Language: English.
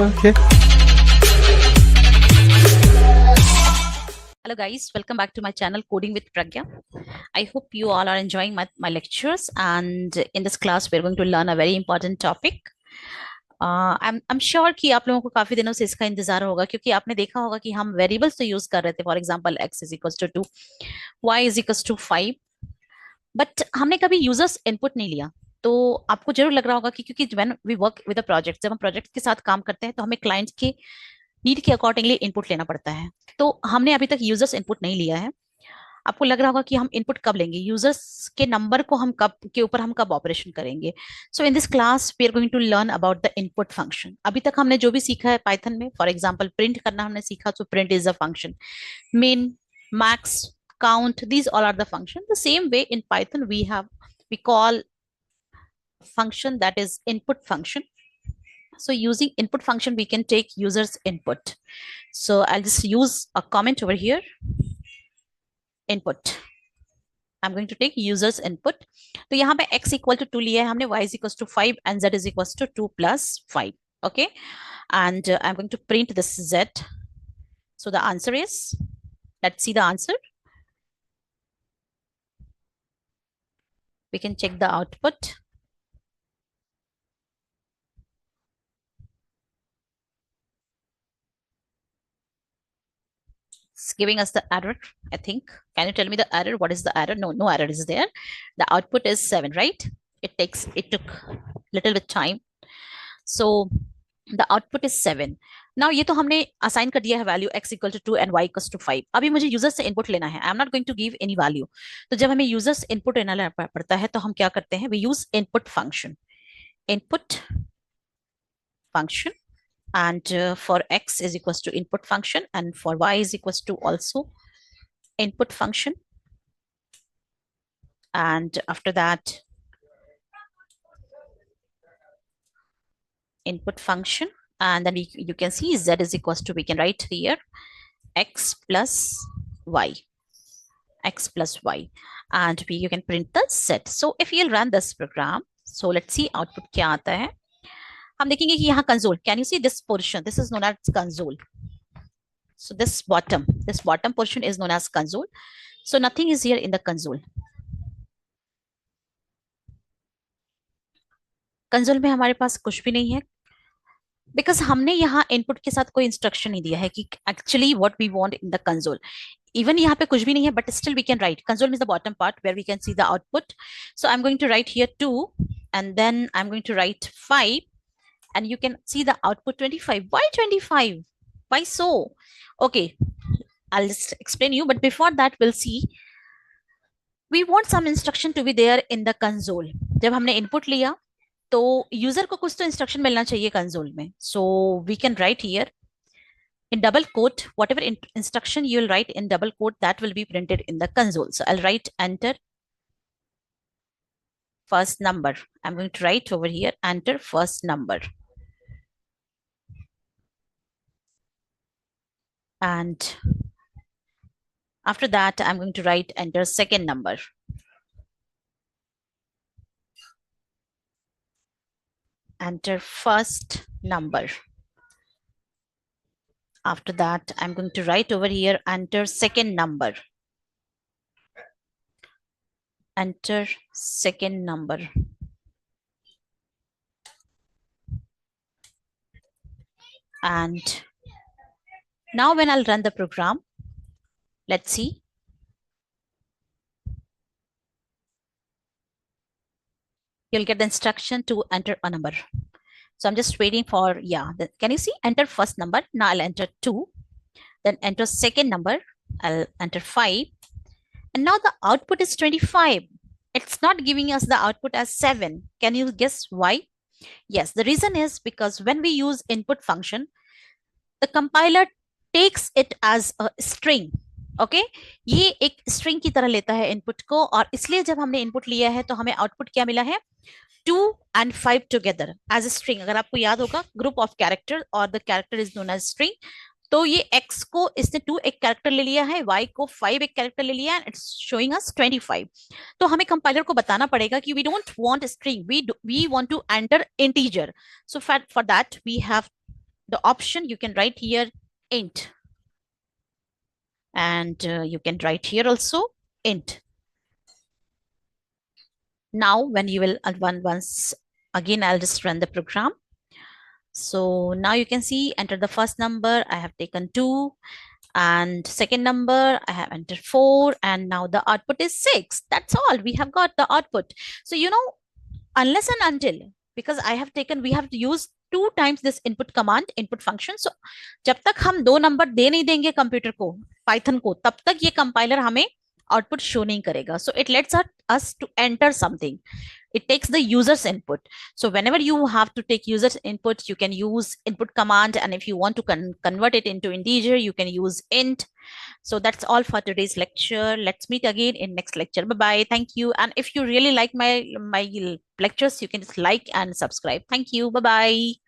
Okay. Hello guys, welcome back to my channel Coding with Pragya. I hope you all are enjoying my lectures, and in this class we're going to learn a very important topic. I'm sure कि आप लोगों को काफी दिनों से इसका इंतजार होगा, क्योंकि आपने देखा होगा कि हम वेरिएबल्स तो यूज कर रहे थे. For example x is equal to 2, y is equal to 5, but हमने कभी यूजर्स इनपुट नहीं लिया. तो आपको जरूर लग रहा होगा कि क्योंकि when we work with a project, जब हम प्रोजेक्ट के साथ काम करते हैं तो हमें क्लाइंट के नीड के अकॉर्डिंगली इनपुट लेना पड़ता है. तो हमने अभी तक यूजर्स इनपुट नहीं लिया है. आपको लग रहा होगा कि हम इनपुट कब लेंगे, यूजर्स के नंबर को हम कब के ऊपर हम कब ऑपरेशन करेंगे. So in this class we are going to learn about the input function. अभी तक हमने जो भी सीखा है पाइथन में, फॉर एग्जांपल प्रिंट करना हमने सीखा, तो print is a function. Main, max, count, these all are the function. The same way in Python we call function that is input function. So using input function we can take users input. So I'll just use a comment over here, input. I'm going to take users input. तो यहाँ पे x equal to 2 लिया है हमने, y is equal to 5 and z is equal to 2 plus 5. Okay, and I'm going to print this z. So the answer is, let's see the answer. We can check the output. It's giving us the error, I think. Can you tell me the error? What is the error? No error is there. The output is 7, right? It took little bit time. So the output is 7. Now ये तो हमने assign कर दिया है value x equal to 2 and y equal to 5. अभी मुझे user से input लेना है. I am not going to give any value. तो जब हमें यूजर्स इनपुट लेना पड़ता है तो हम क्या करते हैं, we use input function. Input function, and for x is equals to input function, and for y is equals to also input function. And after that, input function, and then you can see z is equals to, we can write here x plus y, and you can print the set. So if you'll run this program, so let's see output क्या आता है. हम देखेंगे कि यहाँ console, can you see this portion, this is known as console. So this bottom portion is known as console. So nothing is here in the console. Console में हमारे पास कुछ भी नहीं है, बिकॉज हमने यहाँ इनपुट के साथ कोई इंस्ट्रक्शन नहीं दिया है कि actually what we want in the console. Even यहाँ पे कुछ भी नहीं है, but still we can write. Console means the bottom part where we can see the output. So I am going to write here 2 and then I'm going to write 5, and you can see the output 25. Why 25? Why so? Okay, I'll just explain you, but before that we'll see we want some instruction to be there in the console. जब हमने input लिया तो user को कुछ तो instruction मिलना चाहिए console में. So we can write here in double quote whatever instruction you will write in double quote, that will be printed in the console. So I'll write enter first number. I'm going to write over here enter first number, and after that I'm going to write enter second number, enter first number. After that I'm going to write over here enter second number, enter second number. And now when I'll run the program, let's see. You'll get the instruction to enter a number. So I'm just waiting for, yeah, can you see enter first number? Now I'll enter 2, then enter second number, I'll enter 5, and now the output is 25. It's not giving us the output as 7. Can you guess why? Yes, the reason is because when we use input function, the compiler takes it as a string. Okay ये एक string की तरह लेता है input को, और इसलिए जब हमने इनपुट लिया है तो हमें आउटपुट क्या मिला है, 2 and 5 together as a string. अगर आपको याद होगा ग्रुप ऑफ कैरेक्टर और the character is known as string. तो ये x को इसने 2 एक कैरेक्टर ले लिया है, y को 5 एक कैरेक्टर ले लिया है, इट्स शोइंग अस 25. तो हमें कंपाइलर को बताना पड़ेगा कि we don't want string, we want to enter integer. So for that we have the option you can write here int, and you can write here also int. Now when you will once again, I'll just run the program. So now you can see, enter the first number, I have taken 2, and second number I have entered 4, and now the output is 6. That's all, we have got the output. So unless and until, because I have taken, we have used 2 times this input command, input function. So जब तक हम 2 number दे नहीं देंगे computer को, Python को, तब तक ये कंपाइलर हमें आउटपुट शो नहीं करेगा. So it lets us to enter something. It takes the user's input. So whenever you have to take user's input, you can use input command, and if you want to convert it into integer, you can use int. So that's all for today's lecture. Let's meet again in next lecture. Bye bye. Thank you. And if you really like my lectures, you can just like and subscribe. Thank you. Bye bye.